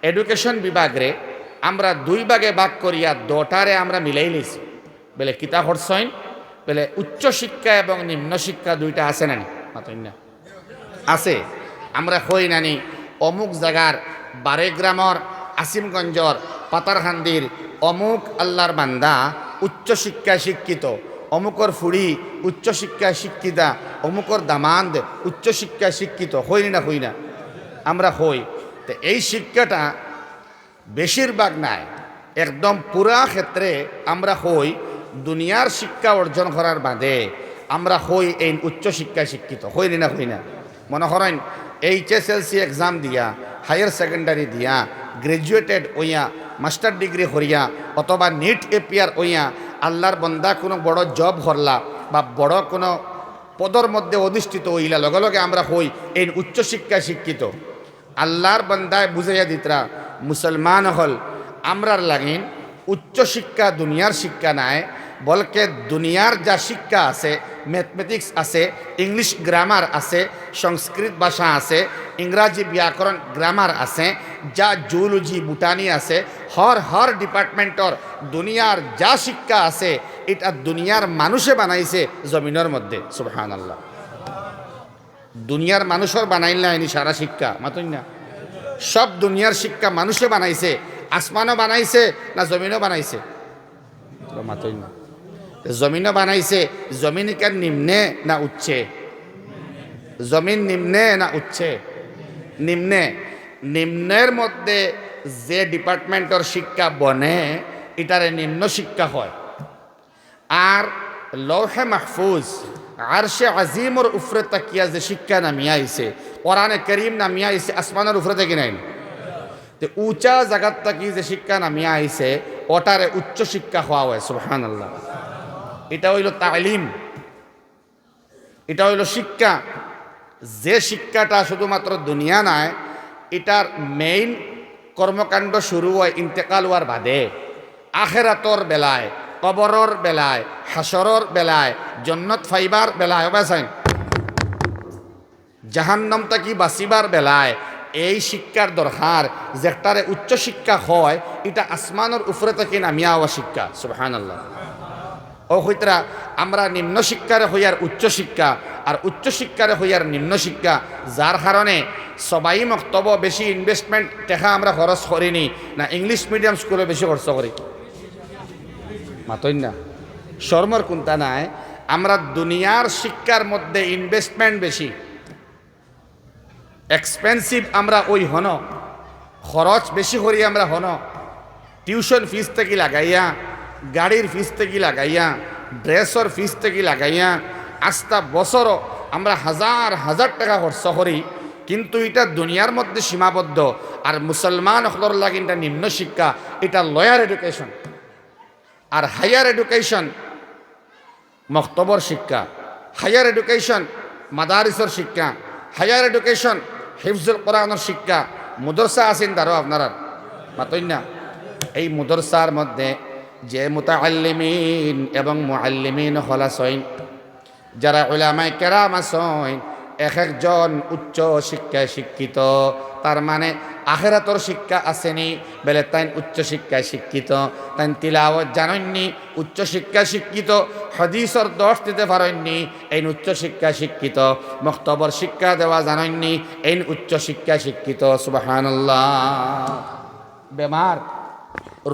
এডুকেশন বিভাগরে আমরা 2 ভাগে ভাগ করিয়া 2টারে আমরা মিলাই লইছি। বলে কিতা হরসইন বলে উচ্চ শিক্ষা এবং নিম্ন শিক্ষা 2টা আছে নানি মাতইন না আছে। আমরা কই নানি অমুক জায়গার বারেগ্রামর আসিমগঞ্জর পাতারখান্দির অমুক আল্লাহর বান্দা উচ্চ শিক্ষায় শিক্ষিত, অমুকর ফুড়ি উচ্চ শিক্ষায় শিক্ষিতা, অমুকর দামান্দ উচ্চ শিক্ষায় শিক্ষিত, হই না আমরা হই। তো এই শিক্ষাটা বেশিরভাগ নাই, একদম পুরা ক্ষেত্রে আমরা হই দুনিয়ার শিক্ষা অর্জন করার বাদে আমরা হই এই উচ্চ শিক্ষায় শিক্ষিত, হই না। মনে করেন HSLC এক্সাম দিয়া, হায়ার সেকেন্ডারি দিয়া, গ্রাজুয়েটেড হইয়া, মাস্টার ডিগ্রি করিয়া অথবা নিট এপিয়ার হইয়া আল্লাহর বন্দা কোনো বড় জব করলা বা বড় কোনো পদর মধ্যে অধিষ্ঠিত হইলা, লগে লগে আমরা হই এই উচ্চ শিক্ষায় শিক্ষিত। আল্লাহর বন্দায় বুঝাইয়া দিতরা মুসলমান হল আমরার লাগিন উচ্চ শিক্ষা দুনিয়ার শিক্ষা নাই, বলকে দুনিয়ার যা শিক্ষা আছে, ম্যাথমেটিক্স আছে, ইংলিশ গ্রামার আছে, সংস্কৃত ভাষা আছে, ইংরাজি ব্যাকরণ গ্রামার আছে, যা জুলজি বুটানি আছে, হর ডিপার্টমেন্টর দুনিয়ার যা শিক্ষা আছে এটা দুনিয়ার মানুষে বানাইছে জমিনের মধ্যে। সুবহানাল্লাহ। দুনিয়ার মানুষের বানাইল না এনি সারা শিক্ষা মাতই না, সব দুনিয়ার শিক্ষা মানুষে বানাইছে। আসমানও বানাইছে না জমিনও বানাইছে মাতই না। জমিনও বানাইছে, জমিনকার নিম্নে না উচ্চে? জমিন নিম্নে না উচ্চে? নিম্নের মধ্যে যে ডিপার্টমেন্টের শিক্ষা বনে এটারে নিম্ন শিক্ষা হয়। আর লৌহে মাহফুজ আরশে আজিমর উফরে তাকিয়া যে শিক্ষা নামিয়া আইছে, কোরআনে করিম নামিয়া আইছে আসমানের উফরে থেকে নাই, যে উঁচা জায়গার তাকি যে শিক্ষা নামিয়া আইছে ওটারে উচ্চ শিক্ষা হওয়া হয়। সুবহানাল্লাহ। এটা হইল তালিম, এটা হইল শিক্ষা। যে শিক্ষাটা শুধুমাত্র দুনিয়া নয়, এটার মেইন কর্মকাণ্ড শুরু হয় ইন্তেকাল হওয়ার বাদে, আখেরাতর বেলায়, কবরর বেলায়, হাসরর বেলায়, জন্নত ফাইবার বেলায়, অবশ্যই জাহান্নাম তাকি বাঁচিবার বেলায় এই শিক্ষার দরকার। যেটারে উচ্চ শিক্ষা হয় এটা আসমানের উপরে থেকে নামিয়া হওয়া শিক্ষা। সুবহানাল্লাহ। ও হইতরা আমরা নিম্ন শিক্ষারে হইয়ার উচ্চ শিক্ষা, আর উচ্চ শিক্ষারে হইয়ার নিম্ন শিক্ষা, যার কারণে সবাই মক্তব্য বেশি ইনভেস্টমেন্ট টেকা আমরা খরচ করিনি না ইংলিশ মিডিয়াম স্কুলে বেশি খরচ করি, মাতই না শর্মর কোনটা নাই। আমরা দুনিয়ার শিক্ষার মধ্যে ইনভেস্টমেন্ট বেশি, এক্সপেন্সিভ আমরা ওই হন, খরচ বেশি করি আমরা হন। টিউশন ফিস থেকে লাগাইয়া, গাড়ির ফিস থেকে লাগাইয়া, ড্রেসর ফিস থেকে লাগাইয়া, আস্তা বছরও আমরা হাজার হাজার টাকা খরচ করি, কিন্তু এটা দুনিয়ার মধ্যে সীমাবদ্ধ। আর মুসলমান হলর লাগে এটা নিম্ন শিক্ষা, এটা লয়ার এডুকেশন। আর হায়ার এডুকেশন মক্তবর শিক্ষা, হায়ার এডুকেশন মাদারিসর শিক্ষা, হায়ার এডুকেশন হিফজুল কোরআনের শিক্ষা। মুদরসা আছেন তারও আপনারা মাতই না। এই মুদরসার মধ্যে যে মুতাআল্লিমিন এবং মুআল্লিমিন হলাসইন, যারা উলামায়ে কেরাম আছেন, এক একজন উচ্চ শিক্ষায় শিক্ষিত, তার মানে আখিরাতর শিক্ষা আসেনি বলে তাই উচ্চ শিক্ষায় শিক্ষিত, তাই তিলাওয়াত জানেননি উচ্চ শিক্ষায় শিক্ষিত, হাদিসের দর্শ দিতে পারেননি এই উচ্চ শিক্ষায় শিক্ষিত, মক্তবর শিক্ষা দেওয়া জানেননি এই উচ্চ শিক্ষায় শিক্ষিত। সুবহানাল্লাহ। বেমার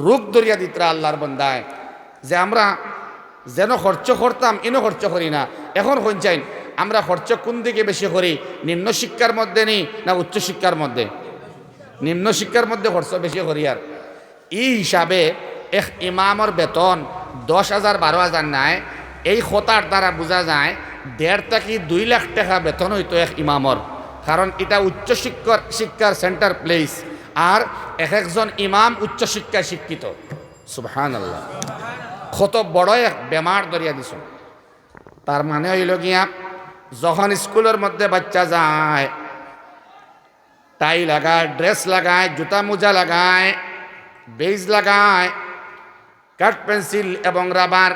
রোগ দরিয়া দিতরা আল্লাহর বন্দায়, যে আমরা যেন খরচ করতাম এনে খরচ করি না। এখন কোন চাই আমরা খরচ কোন দিকে বেশি করি, নিম্ন শিক্ষার মধ্যে নেই না উচ্চ শিক্ষার মধ্যে? নিম্ন শিক্ষার মধ্যে খরচ বেশি করি। আর এই হিসাবে এক ইমামর বেতন 10,000 12,000 নাই, এই খতার দ্বারা বোঝা যায় 1.5 থেকে 2 লাখ টাকা বেতন হইতো এক ইমামর। কারণ এটা উচ্চ শিক্ষার সেন্টার প্লেস, আর এক একজন ইমাম উচ্চ শিক্ষায় শিক্ষিত। সুবহানাল্লাহ। কত বড় এক বেমার দরিয়া দিছ। তার মানে হইল গিয়া যখন স্কুলের মধ্যে বাচ্চা যায়, টাই লাগায়, ড্রেস লাগায়, জুতা মোজা লাগায়, বেজ লাগায়, কাঠ পেন্সিল এবং রাবার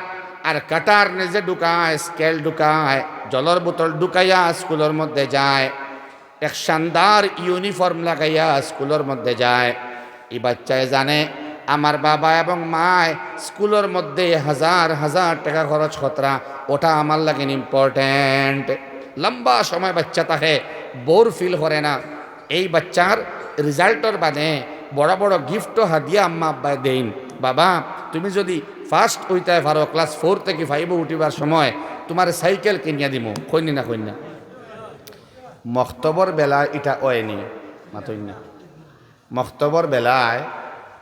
আর কাটার নিজে ঢুকায়, স্কেল ঢুকায়, জলের বোতল ঢুকাইয়া স্কুলের মধ্যে যায়, এক শানদার ইউনিফর্ম লাগাইয়া স্কুলের মধ্যে যায়। এই বাচ্চায় জানে আমার বাবা এবং মায় স্কুলের মধ্যে হাজার হাজার টাকা খরচ খতরা, ওটা আমার লাগে ইম্পর্টেন্ট। লম্বা সময় বাচ্চা তাকে বোর ফিল করে না। এই বাচ্চার রেজাল্টর বাদে বড় বড় গিফটও হাদিয়া আম্মা আব্বাই দেন। বাবা তুমি যদি ফার্স্ট হইতে পারো, ক্লাস 4 থেকে 5 উঠিবার সময় তোমার সাইকেল কিনিয়া দিব, কইনি না কইনা। মক্তবর বেলায় এটা ওয়নি মাতই না। মক্তবর বেলায়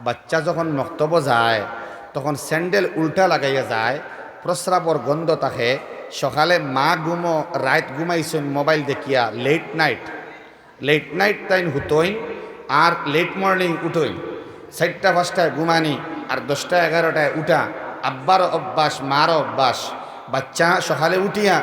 বাচ্চা যখন মক্তব যায় তখন স্যান্ডেল উল্টা লাগাইয়া যায়, প্রস্রাবর গন্ধ থাকে। সকালে মা ঘুমো, রাত ঘুমাইছেন মোবাইল দেখিয়া, লেট নাইট টাইম হুতইন আর লেট মর্নিং উঠইন। 4টা 5টায় ঘুমানি আর 10টা 11টায় উঠা, আব্বার অভ্যাস, মার অভ্যাস। বাচ্চা সকালে উঠিয়া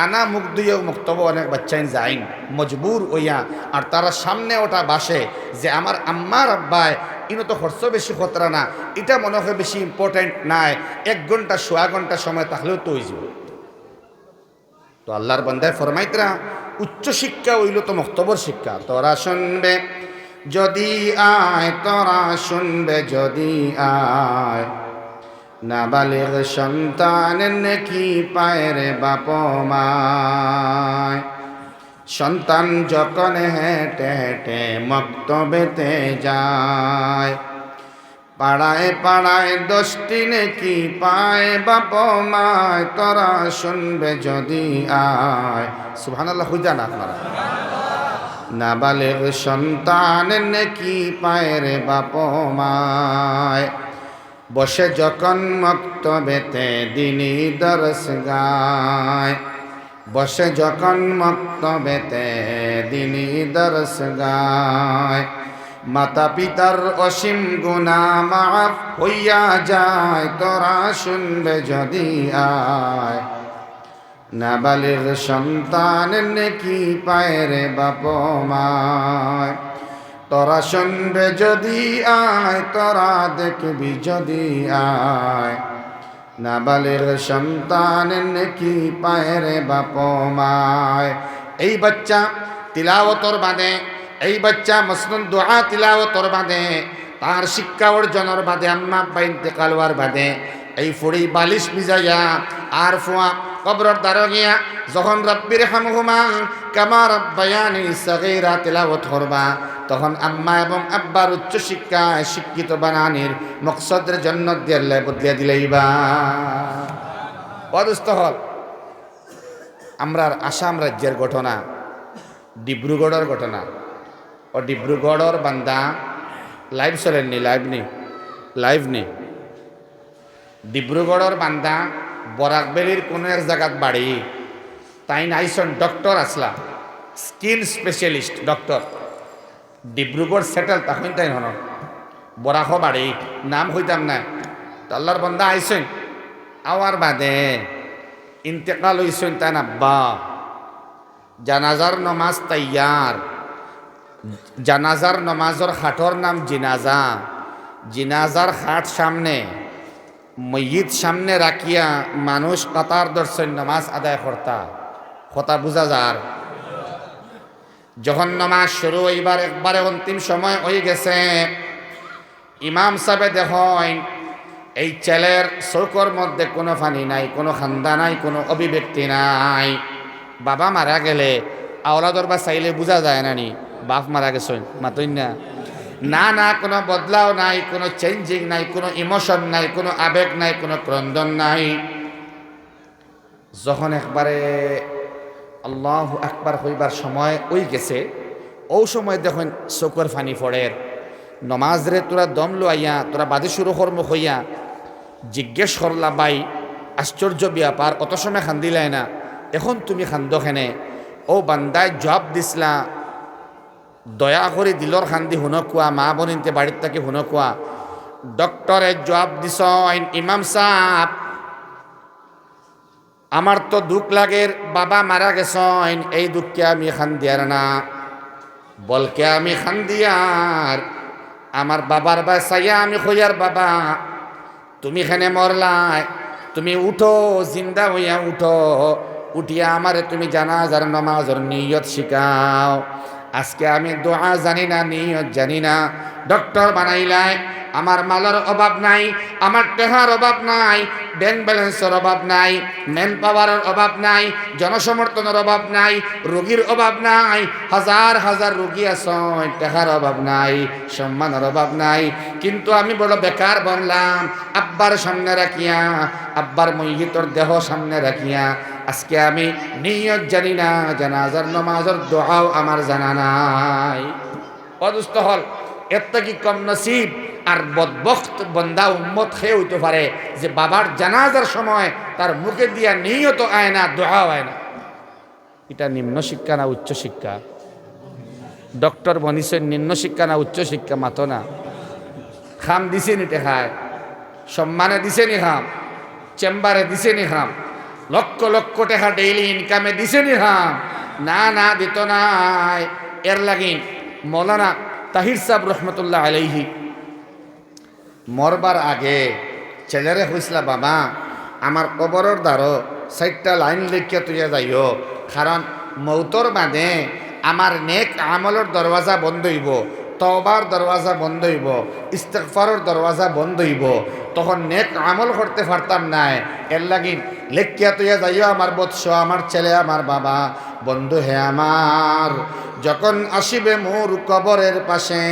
আনা মুখ দুইও মক্তব অনেক বাচ্চাইন যাইন মজবুর হইয়া, আর তারা সামনে ওটা বাসে যে আমার আম্মার আব্বায় ইনো তো খরচ বেশি খতরা না, এটা মনে হয় বেশি ইম্পর্টেন্ট নাই, 1 ঘন্টা 1.5 ঘন্টা সময় থাকলেও তো হয়ে যাবে। তো আল্লাহর বান্দায় ফরমাইতরা উচ্চ শিক্ষা হইল তো মক্তবর শিক্ষা। তোরা শুনবে যদি আয়, তোরা শুনবে যদি আয়, নাবালিগ সন্তানের নেকি পায় রে বাপ মায়। সন্তান যখন হেঁটে হেঁটে মক্তবেতে যায়, পাড়ায় পাড়ায় 10টি নেকি পায় বাপ মায়। তোরা শুনবে যদি আয়। সুবহানাল্লাহ হইজা না আপনারা? নাবালিগ সন্তানের নেকি পায় রে বাপ মায়। বসে যখন মক্তবেতে দিনী দরস গায়, বসে যখন মক্তবেতে দিনী দরস গায়, মাতা পিতার অসীম গুনাহ মাফ হইয়া যায়, তোরা শুনবে যদি আয়। নাবালিগ সন্তান নেকি পায় রে বাপ মায়, তোরা শুনবে যদি আয়, তোরা দেখবি যদি আয়। নাবালিগ সন্তান নেকি পায় রে বাপ মায়। এই বাচ্চা তিলাওয়াতর বাদে, এই বাচ্চা মসনুন দোয়া তিলাওয়াতর বাদে, তার শিক্ষা অর্জনের বাদে, আম্মা আব্বা ইন্তেকাল হওয়ার বাদে এই ফুড়ি বালিশ ভিজাইয়া আর ফুয়া কবরের দ্বারা গিয়া যখন রব্বির হামহুমা কামা রব্বায়ানি সগীরা তিলাওয়াত করবা, তখন আম্মা এবং আব্বার উচ্চ শিক্ষায় শিক্ষিত বানানির মকসদের জন্য দিয়ে বদলিয়া দিলেইবা পদস্থ হল। আমরা আসাম রাজ্যের ঘটনা, ডিব্রুগড়ের ঘটনা। ও ডিব্রুগড়ের বান্দা লাইভ চলেননি, লাইভ নি ডিব্রুগড়ের বান্দা বরাকবেলির কোনো এক জায়গাত বাড়ি, তাই নাইছন ডক্টর আসলা, skin specialist doctor. Dibrugarh settle তখন তাই হন বরাক বাড়ি, নাম হইতাম না। আল্লাহর বান্দা আইসেন, আওয়ার বাদে ইন্তেকাল হইসেন তাই আব্বা। জানাজার নমাজ তাইয়ার, জানাজার নমাজর খাটর নাম জিনাজা। জিনাজার খাট সামনে, ময়িত সামনে রাখিয়া মানুষ কাতার দর্শন নামাজ আদায় করতা। কথা বুঝা যার। যখন নামাজ শুরু হইবার একবারে অন্তিম সময় হয়ে গেছে, ইমাম সাহেব দেখেন এই ছেলের চৌকর মধ্যে কোনো ফানি নাই, কোনো খান্দা নাই, কোনো অভিব্যক্তি নাই। বাবা মারা গেলে আওলাদর বা চাইলে বোঝা যায় না নি বাপ মারা গেছেন, মাতই না। না না, কোনো বদলাও নাই, কোনো চেঞ্জিং নাই, কোনো ইমোশন নাই, কোনো আবেগ নাই, কোনো ক্রন্দন নাই। যখন একবারে আল্লাহু আকবার হইবার সময় ওই গেছে, ও সময় দেখুন চকুর ফানি ফড়ের। নমাজ রে তোরা দম লইয়া তোরা বাদে শুরু কর্ম হইয়া জিজ্ঞেস করলা, বাই আশ্চর্য ব্যাপার, অত সময় খান্দিলাই না, এখন তুমি খান্দ খেনে? ও বান্দায় জবাব দিসলা, দয়া করে দিলর খান্দি হুন কোয়া, মা বোনিনতে বাড়ির থেকে হুন কোয়া। ডক্টরে জবাব দিস, ইমাম সাহেব আমার তো দুঃখ লাগের, বাবা মারা গেছেন, এই দুঃখকে আমি খান্দিয়ার না, বলকে আমি খান্দিয়ার আমার বাবার বাসাইয়া আমি কইয়ার, বাবা তুমি এখানে মরলাই, তুমি উঠো, জিন্দা হইয়া উঠো, উঠিয়া আমারে তুমি জানাজার নামাজের নিয়ত শিখাও। আজকে আমি দোয়া জানি না, নিয়ত জানি না, ডক্টর বানাইলাই। আমার মালের অভাব নাই, আমার টেহার অভাব নাই, ব্যাংক ব্যালেন্সের অভাব নাই, ম্যান পাওয়ারের অভাব নাই, জনসমর্থনের অভাব নাই, রোগীর অভাব নাই, হাজার হাজার রোগী আছেন, টেহার অভাব নাই, সম্মানের অভাব নাই, কিন্তু আমি বড় বেকার বনলাম। আব্বার সামনে রাখিয়া, আব্বার মইয়িতর দেহ সামনে রাখিয়া আজকে আমি নিয়ত জানি না, জানাজার নামাজের দোয়াও আমার জানা নাই। অদুষ্ট হল এত কি কম নসিব আর বদবখত বন্দা উম্মত খেয়ে হইতে পারে যে বাবার জানাজার সময় তার মুখে দিয়া নিয়ত আয় না, দোয়াও আয় না। এটা নিম্ন শিক্ষা না উচ্চ শিক্ষা? ডক্টর বনিছেন নিম্ন শিক্ষা না উচ্চ শিক্ষা? মাতো না। খাম দিছে নি টেখায়, সম্মানে দিছে নি খাম, চেম্বারে দিছে নি খাম, লক্ষ লক্ষ টাকা ডেইলি ইনকামে দিছে নি খাম? না না, দিত নাই। এর লাগিন মৌলানা তাহির সাহেব রহমতুল্লাহ আলাইহি মরবার আগে ছেলেরে হইসলা, বাবা আমার কবরের দ্বারো 4টা লাইন লিখিয়া তুইয়া যাইও, কারণ মৌতর বাদে আমার নেক আমলের দরওয়াজা বন্ধ হইব, তওবার দরওয়াজা বন্ধ হইব, ইস্তেগফারের দরওয়াজা বন্ধ হইব, তখন নেক আমল করতে পারতাম না। এর লাগি লেখিয়া তুইয়া যাইও আমার বৎস, আমার ছেলে, আমার বাবা, বন্ধু হে আমার, যখন আসিবে মোর কবরের পাশে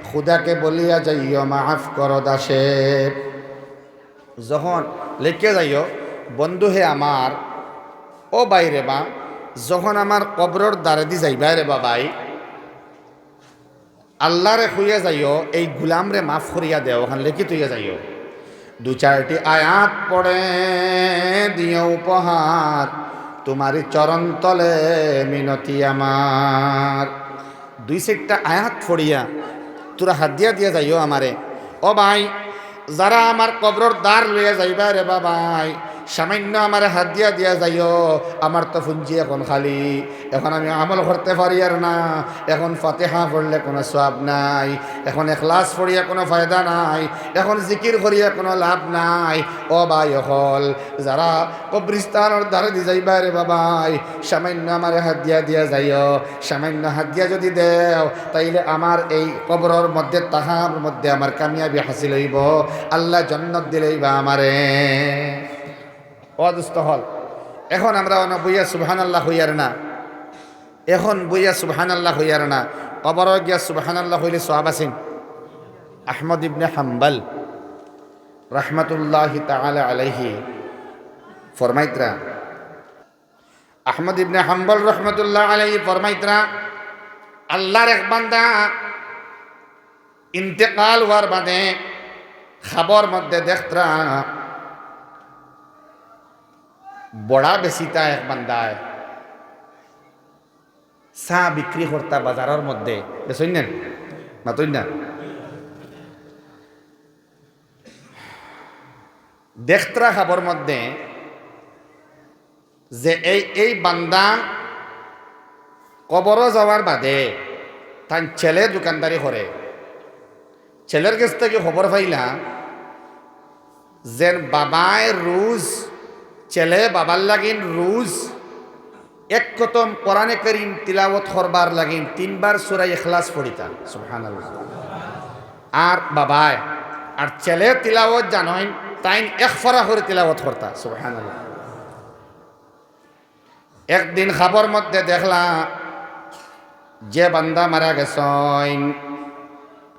খুদাকে বলিয়া যাইও মাফ করো দাসে। যখন লেখে যাইও বন্ধু হে আমার, ও বাইরে বা, যখন আমার কবরের দ্বারে দি যাইবা রে বাবাই, আল্লাহরে খুইয়া যাইও এই গুলামরে মাফ করিয়া দেও, ওখানে লেখি তুইয়া যাইও। দু চারটি আয়াত পড়ে দিও উপহার, তোমারই চরণ তলে মিনতি আমার। দুই চারটা আয়াত পড়িয়া তোরা হাত দিয়া যাইও আমারে। ও ভাই, যারা আমার কবরের দ্বার লইয়া যাইবা রে বাবাই, সামান্য আমার হাত দিয়া যাইও। আমার তো পুঞ্জি এখন খালি, এখন আমি আমল করতে পারি আর না। এখন ফাতিহা পড়লে কোনো সওয়াব নাই, এখন ইখলাস পড়িয়া কোনো ফায়দা নাই, এখন জিকির করিয়া কোনো লাভ নাই। ও ভাই হল যারা কবরিস্তানের দ্বারে দি যাইবা রে বাবাই, সামান্য আমার হাত দিয়া যাইও। সামান্য হাত দিয়া যদি দেও, তাইলে আমার এই কবরের মধ্যে তাহার মধ্যে আমার কামিয়াবি হাসিল হইব, আল্লাহ জান্নাত দিলেইবা আমারে। অদুস্থ হল এখন আমরা বইয়া সুবহানাল্লাহ হইয়ার না, এখন বইয়া সুবহানাল্লাহ হইয়ার না, কবর গিয়া সুবহানাল্লাহ হইলে সওয়াব আছেন। আহমদ ইবনে হাম্বল রাহমাতুল্লাহি তাআলা আলাইহি ফরমাইতরা, আহমদ ইবনে হাম্বল রহমতুল্লাহ আলাইহি ফরমাইতরা, আল্লাহর এক বান্দা ইন্তেকাল হওয়ার বাদে খবর মধ্যে দেখতরা বড়া বেশিতা এক বান্দায় চা বিক্রি করতা বাজারের মধ্যে, বেসই না মাতই না, দেখতরা খবর মধ্যে যে এই বান্দা কবর যাওয়ার বাদে তার ছেলে দোকানদারি করে। ছেলের কাছ থেকে খবর পাইলা যে বাবায় রোজ, ছেলে বাবার লাগিন রোজ এক কতম কোরআনে কারীম তিলাওয়াত করবার লাগিন 3 বার সূরা ইখলাস পড়িতা। সুবহানাল্লাহ। আর বাবায় আর ছেলে তিলাওয়াত জানেন তাই এক ফরা করে তিলাওয়াত করতা। সুবহানাল্লাহ। একদিন খবর মধ্যে দেখলা যে বান্দা মারা গেছেন,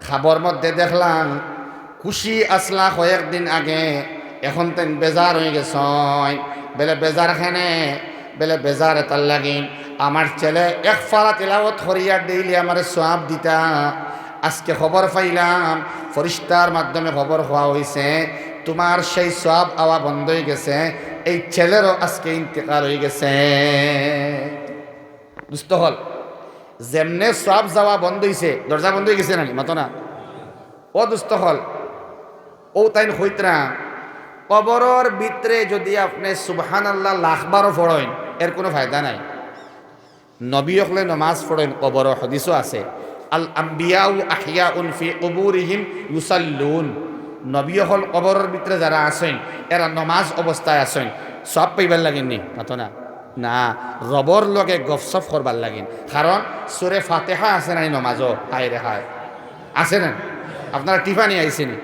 খবর মধ্যে দেখলাম খুশি আসলা কয়েকদিন আগে, এখন তেন বেজার হয়ে গেছেন। বেলে বেজার খানে, বেলে বেজার এটার লাগিন আমার ছেলে এক ফারা তিলাওয়াত করিয়া ডেইলি আমার সওয়াব দিতা। আজকে খবর পাইলাম ফরিস্তার মাধ্যমে খবর হওয়া হয়েছে তোমার সেই সওয়াব আওয়া বন্ধ হয়ে গেছে, এই ছেলেরও আজকে ইন্তেকাল হয়ে গেছে। দুস্থ হল যেমনে সওয়াব যাওয়া বন্ধ হয়েছে, দরজা বন্ধ হয়ে গেছে নানি মাতো না। ও দুস্থ হল ও তাইন হইতরা কবরের ভিতরে যদি আপনি সুবহানাল্লাহ লাখবারও পড়েন এর কোনো ফায়দা নাই। নবী হলে নমাজ পড়েন কবর, হাদিসও আছে আল আম্বিয়াউ আহিয়াউন ফি কুবুরিহিম ইউসাল্লুন। নবী হল কবরের ভিতরে যারা আছেন এরা নমাজ অবস্থায় আছেন, সব পাইবার লাগেননি মাতো না। না, রবর লগে গপসপ করবার লাগেন, কারণ সূরা ফাতিহা আছে নাই নমাজও। হায় রে হায়, আছে না? আপনারা টিফানি আইসেনি